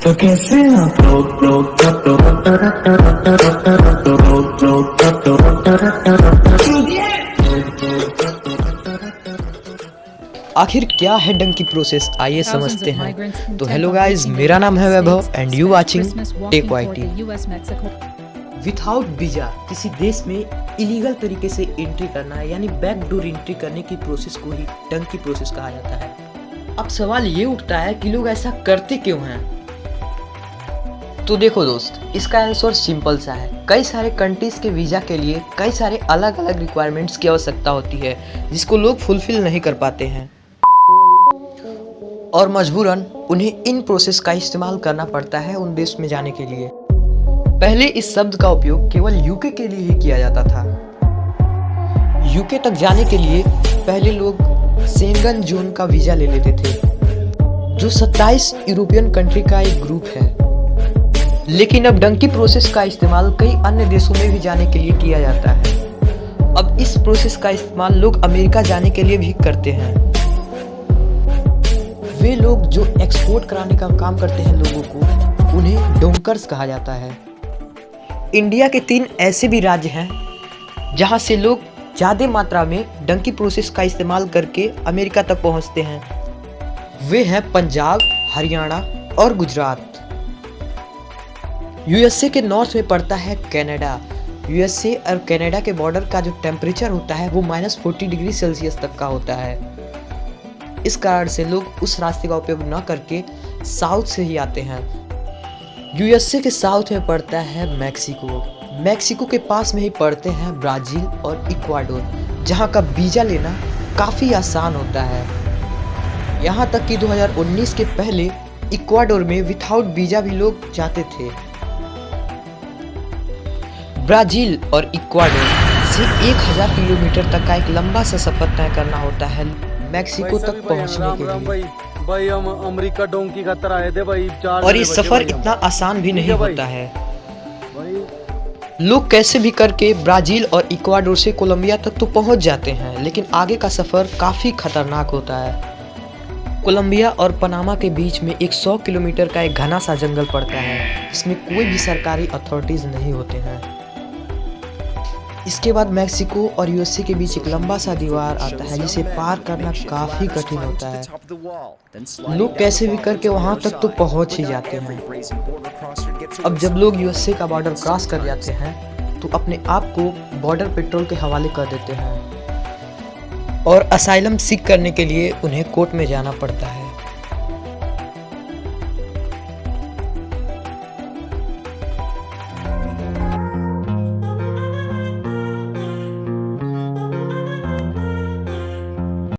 तो कैसे आप आखिर क्या है डंक की प्रोसेस, आइए समझते हैं। तो हेलो गाइस, मेरा नाम है Vaibhav and you watching tech YT. Without visa किसी देश में इलीगल तरीके से एंट्री करना यानी बैकडोर एंट्री करने की प्रोसेस को ही डंक की प्रोसेस कहा जाता है। अब सवाल ये उठता है कि लोग ऐसा करते क्यों हैं। तो देखो दोस्त, इसका आंसर सिंपल सा है। कई सारे कंट्रीज के वीजा के लिए कई सारे अलग अलग रिक्वायरमेंट्स की आवश्यकता होती है जिसको लोग फुलफिल नहीं कर पाते हैं और मजबूरन उन्हें इन प्रोसेस का इस्तेमाल करना पड़ता है उन देश में जाने के लिए। पहले इस शब्द का उपयोग केवल यूके के लिए ही किया जाता था। यूके तक जाने के लिए पहले लोग शेंगन जोन का वीजा ले लेते थे, जो 27 यूरोपियन कंट्री का एक ग्रुप है। लेकिन अब डंकी प्रोसेस का इस्तेमाल कई अन्य देशों में भी जाने के लिए किया जाता है। अब इस प्रोसेस का इस्तेमाल लोग अमेरिका जाने के लिए भी करते हैं। वे लोग जो एक्सपोर्ट कराने का काम करते हैं लोगों को, उन्हें डोंकर्स कहा जाता है। इंडिया के 3 ऐसे भी राज्य हैं जहां से लोग ज़्यादा मात्रा में डंकी प्रोसेस का इस्तेमाल करके अमेरिका तक पहुंचते हैं। वे हैं पंजाब, हरियाणा और गुजरात। यूएसए के नॉर्थ में पड़ता है कनाडा। यूएसए और कनाडा के बॉर्डर का जो टेम्परेचर होता है वो -40 डिग्री सेल्सियस तक का होता है। इस कारण से लोग उस रास्ते का उपयोग न करके साउथ से ही आते हैं। यूएसए के साउथ में पड़ता है मैक्सिको। मैक्सिको के पास में ही पड़ते हैं ब्राज़ील और इक्वाडोर, जहां का वीज़ा लेना काफ़ी आसान होता है। यहां तक कि 2019 के पहले इक्वाडोर में विथआउट वीज़ा भी लोग जाते थे। ब्राज़ील और इक्वाडोर से 1000 किलोमीटर तक का एक लंबा सा सफ़र तय करना होता है मैक्सिको तक पहुंचने के लिए। भाई हम अमेरिका डोंकी का तरह आए थे भाई। और ये सफर इतना आसान भी नहीं होता है। लोग कैसे भी करके ब्राज़ील और इक्वाडोर से कोलंबिया तक तो पहुंच जाते हैं, लेकिन आगे का सफर काफी खतरनाक होता है। कोलंबिया और पनामा के बीच में एक 100 किलोमीटर का एक घना सा जंगल पड़ता है, इसमें कोई भी सरकारी अथॉरिटीज नहीं होते हैं। इसके बाद मैक्सिको और यूएसए के बीच एक लंबा सा दीवार आता है जिसे पार करना काफी कठिन होता है। लोग कैसे भी करके वहां तक तो पहुंच ही जाते हैं। अब जब लोग यूएसए का बॉर्डर क्रॉस कर जाते हैं तो अपने आप को बॉर्डर पेट्रोल के हवाले कर देते हैं और असाइलम सीख करने के लिए उन्हें कोर्ट में जाना पड़ता है।